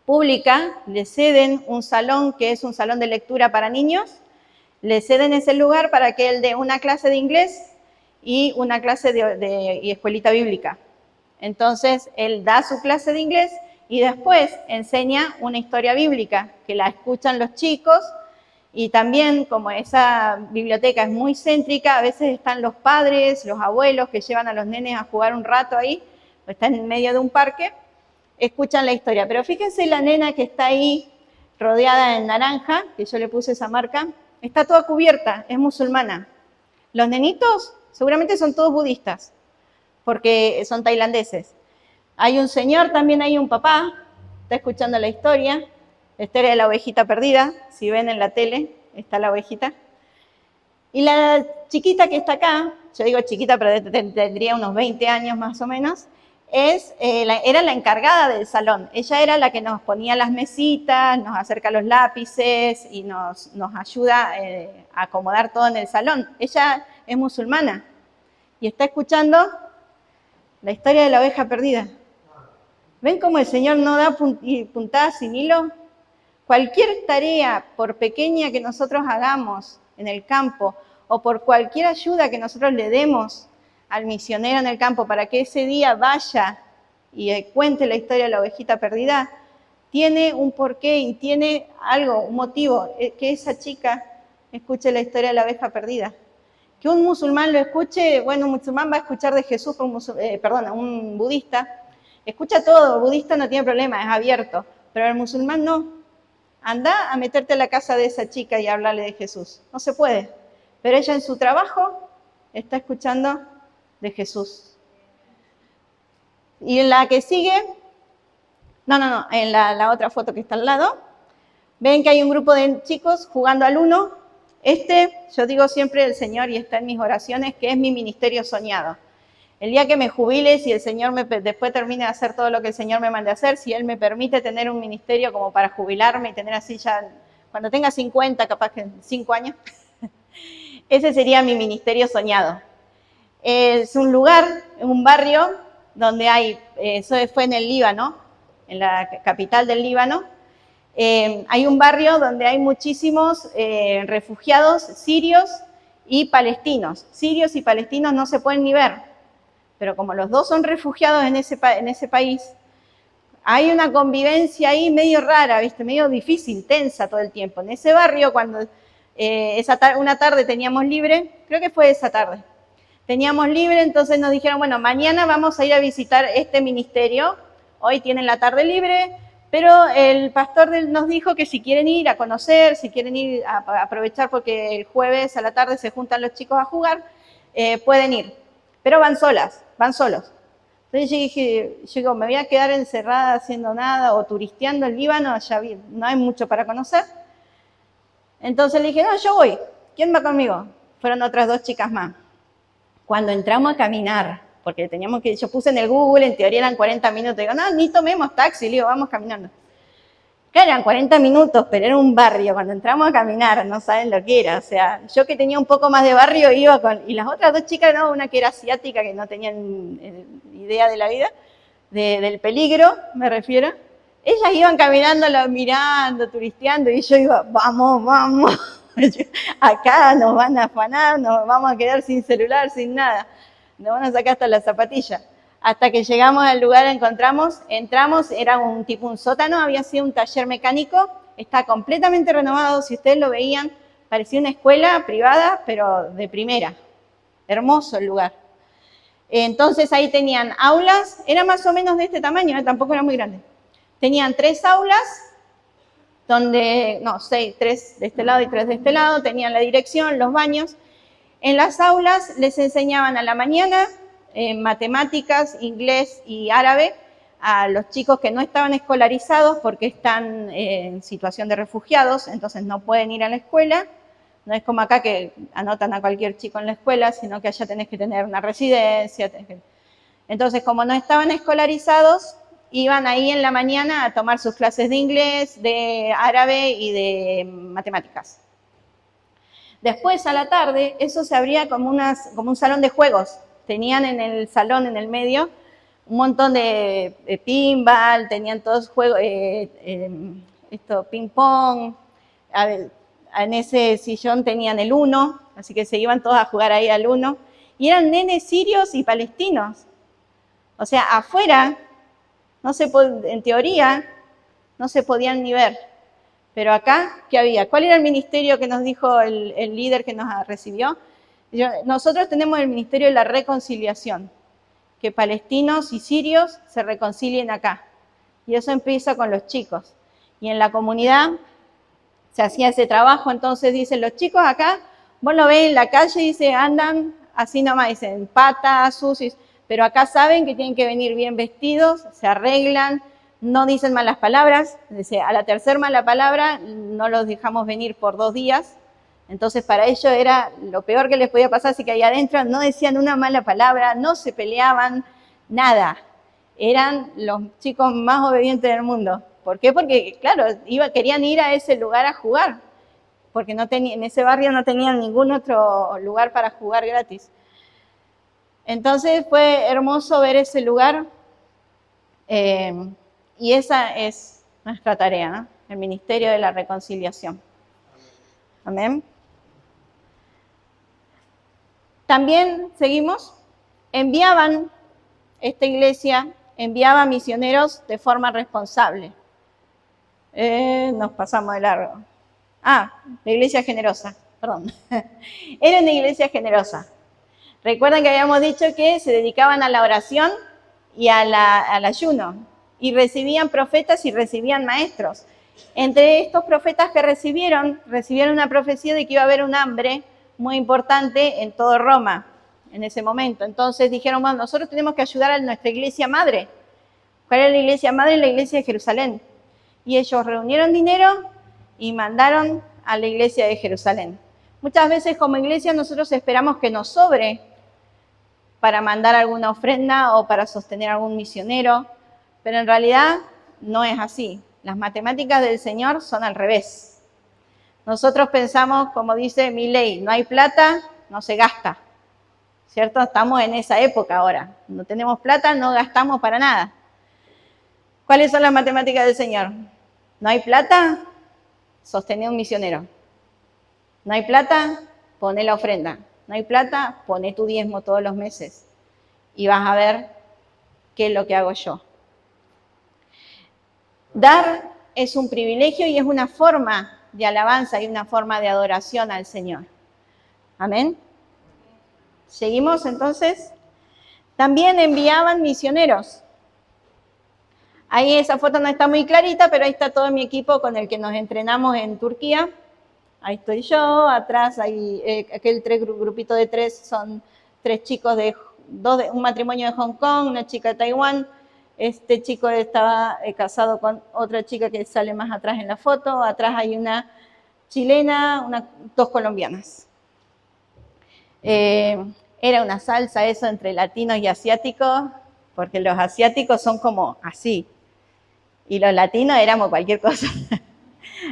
pública, le ceden un salón que es un salón de lectura para niños, le ceden ese lugar para que él dé una clase de inglés y una clase de escuelita bíblica. Entonces, él da su clase de inglés y después enseña una historia bíblica que la escuchan los chicos. Y también, como esa biblioteca es muy céntrica, a veces están los padres, los abuelos que llevan a los nenes a jugar un rato ahí, o están en medio de un parque, escuchan la historia. Pero fíjense la nena que está ahí rodeada en naranja, que yo le puse esa marca, está toda cubierta, es musulmana. Los nenitos seguramente son todos budistas, porque son tailandeses. Hay un señor, también hay un papá, está escuchando la historia de la ovejita perdida, si ven en la tele, está la ovejita. Y la chiquita que está acá, yo digo chiquita, pero tendría unos 20 años más o menos, era la encargada del salón. Ella era la que nos ponía las mesitas, nos acerca los lápices y nos ayuda a acomodar todo en el salón. Ella es musulmana y está escuchando la historia de la oveja perdida. ¿Ven cómo el Señor no da puntadas sin hilo? Cualquier tarea, por pequeña que nosotros hagamos en el campo, o por cualquier ayuda que nosotros le demos al misionero en el campo para que ese día vaya y cuente la historia de la ovejita perdida, tiene un porqué y tiene algo, un motivo, que esa chica escuche la historia de la oveja perdida. Que un musulmán lo escuche, bueno, un musulmán va a escuchar de Jesús, un budista, escucha todo, budista no tiene problema, es abierto, pero el musulmán no. Anda a meterte a la casa de esa chica y hablarle de Jesús. No se puede. Pero ella en su trabajo está escuchando de Jesús. Y en la que sigue, en la otra foto que está al lado, ven que hay un grupo de chicos jugando al uno. Yo digo siempre el Señor, y está en mis oraciones, que es mi ministerio soñado. El día que me jubile, si el Señor después termine de hacer todo lo que el Señor me mande a hacer, si Él me permite tener un ministerio como para jubilarme y tener así ya, cuando tenga 50, capaz que 5 años, ese sería mi ministerio soñado. Es un lugar, un barrio donde hay, eso fue en el Líbano, en la capital del Líbano, hay un barrio donde hay muchísimos refugiados sirios y palestinos. Sirios y palestinos no se pueden ni ver, pero como los dos son refugiados en ese país, hay una convivencia ahí medio rara, ¿viste? Medio difícil, tensa todo el tiempo. En ese barrio, cuando una tarde teníamos libre, creo que fue esa tarde, teníamos libre, entonces nos dijeron, bueno, mañana vamos a ir a visitar este ministerio, hoy tienen la tarde libre, pero el pastor nos dijo que si quieren ir a conocer, si quieren ir a aprovechar porque el jueves a la tarde se juntan los chicos a jugar, pueden ir, pero van solos. Entonces yo digo, me voy a quedar encerrada haciendo nada o turisteando el Líbano, ya no hay mucho para conocer. Entonces le dije, no, yo voy, ¿quién va conmigo? Fueron otras 2 chicas más. Cuando entramos a caminar, porque yo puse en el Google, en teoría eran 40 minutos, digo, no, ni tomemos taxi, le digo, vamos caminando. Claro, eran 40 minutos, pero era un barrio, cuando entramos a caminar, no saben lo que era, o sea, yo que tenía un poco más de barrio iba y las otras 2 chicas, no, una que era asiática, que no tenían idea de la vida, del peligro, me refiero, ellas iban caminando, mirando, turisteando, y yo iba, vamos, acá nos van a afanar, nos vamos a quedar sin celular, sin nada, nos van a sacar hasta las zapatillas. Hasta que llegamos al lugar, entramos, era un sótano, había sido un taller mecánico, está completamente renovado, si ustedes lo veían, parecía una escuela privada, pero de primera. Hermoso el lugar. Entonces ahí tenían aulas, era más o menos de este tamaño, tampoco era muy grande. Tenían 3 aulas, 3 de este lado y 3 de este lado, tenían la dirección, los baños. En las aulas les enseñaban a la mañana matemáticas, inglés y árabe a los chicos que no estaban escolarizados porque están en situación de refugiados, entonces no pueden ir a la escuela. No es como acá que anotan a cualquier chico en la escuela, sino que allá tenés que tener una residencia. Entonces, como no estaban escolarizados, iban ahí en la mañana a tomar sus clases de inglés, de árabe y de matemáticas. Después, a la tarde, eso se abría como un salón de juegos. Tenían en el salón, en el medio, un montón de pinball, tenían todos juegos, ping-pong. En ese sillón tenían el uno, así que se iban todos a jugar ahí al uno. Y eran nenes sirios y palestinos. O sea, afuera, en teoría, no se podían ni ver. Pero acá, ¿qué había? ¿Cuál era el ministerio que nos dijo el líder que nos recibió? Nosotros tenemos el ministerio de la reconciliación, que palestinos y sirios se reconcilien acá. Y eso empieza con los chicos. Y en la comunidad se hacía ese trabajo. Entonces dicen, los chicos acá, vos lo ves en la calle, dice, andan así nomás, dicen, patas, sucios, pero acá saben que tienen que venir bien vestidos, se arreglan, no dicen malas palabras. Dice, a la tercera mala palabra no los dejamos venir por 2 días. Entonces para ellos era lo peor que les podía pasar, así que ahí adentro no decían una mala palabra, no se peleaban, nada. Eran los chicos más obedientes del mundo. ¿Por qué? Porque, claro, querían ir a ese lugar a jugar, porque en ese barrio no tenían ningún otro lugar para jugar gratis. Entonces fue hermoso ver ese lugar, y esa es nuestra tarea, ¿no? El Ministerio de la Reconciliación. Amén. También, seguimos, esta iglesia enviaba misioneros de forma responsable. Nos pasamos de largo. La iglesia generosa, perdón. Era una iglesia generosa. Recuerdan que habíamos dicho que se dedicaban a la oración y al ayuno, y recibían profetas y recibían maestros. Entre estos profetas que recibieron una profecía de que iba a haber un hambre muy importante en todo Roma en ese momento. Entonces dijeron, bueno, nosotros tenemos que ayudar a nuestra iglesia madre. ¿Cuál era la iglesia madre? La iglesia de Jerusalén. Y ellos reunieron dinero y mandaron a la iglesia de Jerusalén. Muchas veces como iglesia nosotros esperamos que nos sobre para mandar alguna ofrenda o para sostener a algún misionero, pero en realidad no es así. Las matemáticas del Señor son al revés. Nosotros pensamos, como dice mi ley, no hay plata, no se gasta. ¿Cierto? Estamos en esa época ahora. No tenemos plata, no gastamos para nada. ¿Cuáles son las matemáticas del Señor? No hay plata, sostener un misionero. No hay plata, poné la ofrenda. No hay plata, poné tu diezmo todos los meses. Y vas a ver qué es lo que hago yo. Dar es un privilegio y es una forma de alabanza y una forma de adoración al Señor. Amén. ¿Seguimos entonces? También enviaban misioneros. Ahí esa foto no está muy clarita, pero ahí está todo mi equipo con el que nos entrenamos en Turquía. Ahí estoy yo, atrás hay aquel grupito de 3, son 3 chicos un matrimonio de Hong Kong, una chica de Taiwán. Este chico estaba casado con otra chica que sale más atrás en la foto. Atrás hay una chilena, 2 colombianas. Era una salsa eso entre latinos y asiáticos, porque los asiáticos son como así, y los latinos éramos cualquier cosa.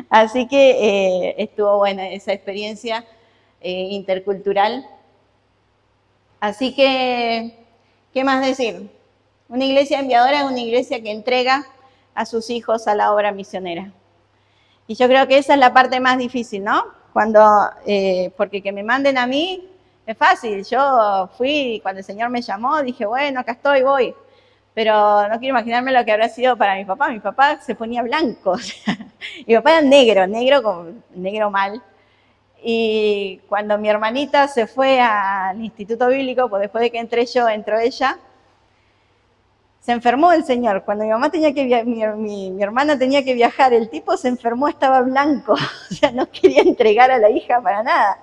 Así que estuvo buena esa experiencia intercultural. Así que, ¿qué más decir? Una iglesia enviadora es una iglesia que entrega a sus hijos a la obra misionera. Y yo creo que esa es la parte más difícil, ¿no? Porque que me manden a mí es fácil. Yo fui, cuando el Señor me llamó, dije, bueno, acá estoy, voy. Pero no quiero imaginarme lo que habrá sido para mi papá. Mi papá se ponía blanco. O sea, mi papá era negro mal. Y cuando mi hermanita se fue al instituto bíblico, pues después de que entré yo, entró ella, se enfermó el señor. Cuando mi mamá mi hermana tenía que viajar, el tipo se enfermó, estaba blanco. O sea, no quería entregar a la hija para nada.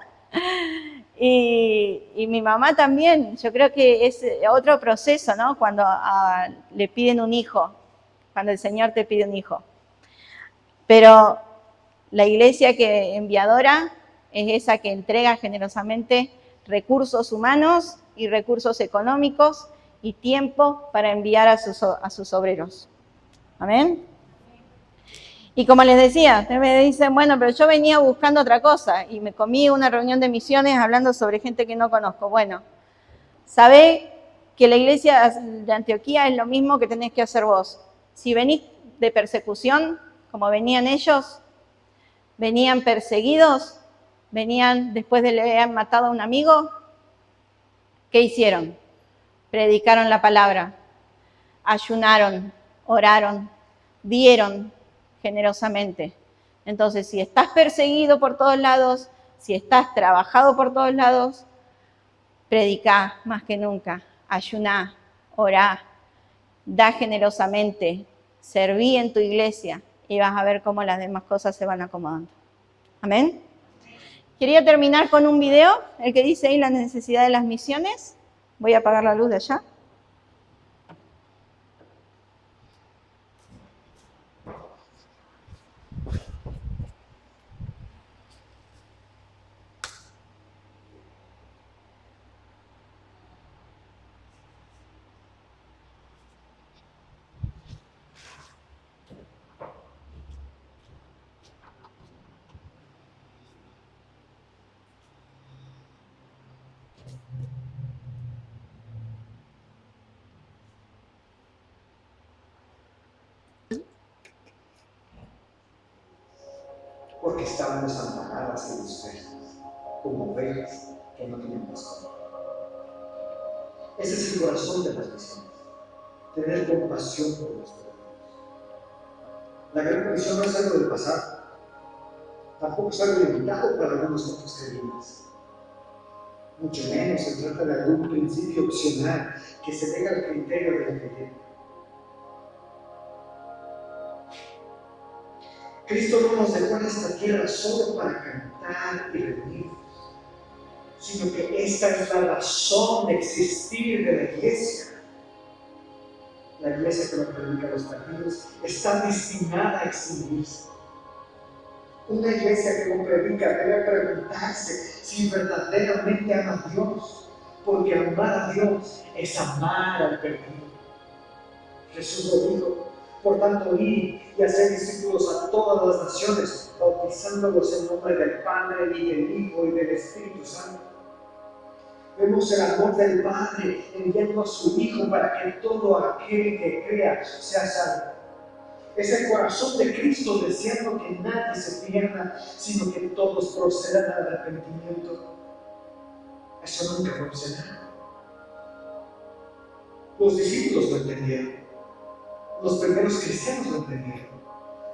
Y mi mamá también, yo creo que es otro proceso, ¿no? Cuando le piden un hijo, cuando el Señor te pide un hijo. Pero la iglesia enviadora es esa que entrega generosamente recursos humanos y recursos económicos y tiempo para enviar a sus obreros. Amén. Y como les decía, ustedes me dicen, bueno, pero yo venía buscando otra cosa y me comí una reunión de misiones hablando sobre gente que no conozco. Bueno, sabé que la iglesia de Antioquía es lo mismo que tenés que hacer vos. Si venís de persecución, como venían ellos, venían perseguidos, venían después de haber matado a un amigo, ¿qué hicieron? Predicaron la palabra, ayunaron, oraron, dieron generosamente. Entonces, si estás perseguido por todos lados, si estás trabajado por todos lados, predicá más que nunca, ayuná, orá, da generosamente, serví en tu iglesia y vas a ver cómo las demás cosas se van acomodando. Amén. Quería terminar con un video, el que dice ahí la necesidad de las misiones. Voy a apagar la luz de allá. Porque estaban desamparadas y dispersas, como ovejas que no tienen pastor. Ese es el corazón de las misiones, tener compasión por los perdidos. La gran comisión no es algo del pasado, tampoco es algo limitado para algunos otros creyentes. Mucho menos se trata de algún principio opcional que se deja al criterio del creyente. Cristo no nos dejó en esta tierra solo para cantar y reunirnos, sino que esta es la razón de existir de la iglesia. La iglesia que no predica a los perdidos está destinada a extinguirse. Una iglesia que no predica debe preguntarse si verdaderamente ama a Dios, porque amar a Dios es amar al perdido. Jesús lo dijo. Por tanto, id y hacer discípulos a todas las naciones, bautizándolos en nombre del Padre y del Hijo y del Espíritu Santo. Vemos el amor del Padre enviando a su Hijo para que todo aquel que crea sea salvo. Es el corazón de Cristo deseando que nadie se pierda, sino que todos procedan al arrepentimiento. Eso nunca fue opcional. Los discípulos lo entendieron. Los primeros cristianos lo entendieron,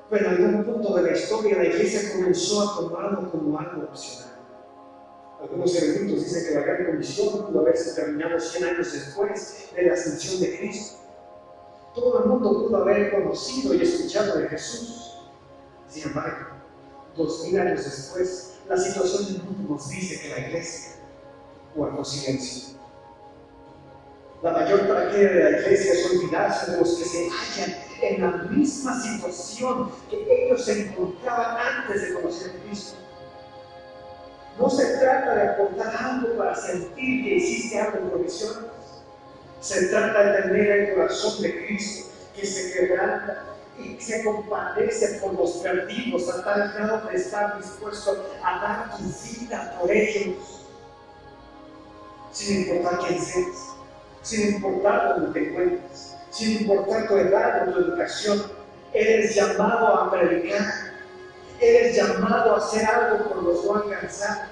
pero en algún punto de la historia la iglesia comenzó a tomarlo como algo opcional. Algunos eruditos dicen que la gran comisión pudo haberse terminado 100 años después de la ascensión de Cristo. Todo el mundo pudo haber conocido y escuchado de Jesús. Sin embargo, 2000 años después, la situación del mundo nos dice que la iglesia guardó silencio. La mayor tragedia de la iglesia es olvidarse de los que se hallan en la misma situación que ellos se encontraban antes de conocer a Cristo. No se trata de aportar algo para sentir que hiciste algo en provisiones. Se trata de tener el corazón de Cristo que se quebranta y se compadece por los perdidos a tal grado de estar dispuesto a dar tu vida por ellos, sin importar quién seas. Sin importar dónde te encuentres, sin importar tu edad o tu educación, eres llamado a predicar, eres llamado a hacer algo por los no alcanzados.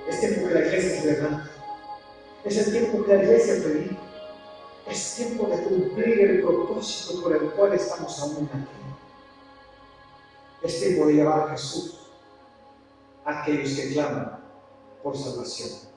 Es tiempo que la iglesia se levanta, es el tiempo que la iglesia predica, es tiempo de cumplir el propósito por el cual estamos aún aquí. Es tiempo de llevar a Jesús a aquellos que claman por salvación.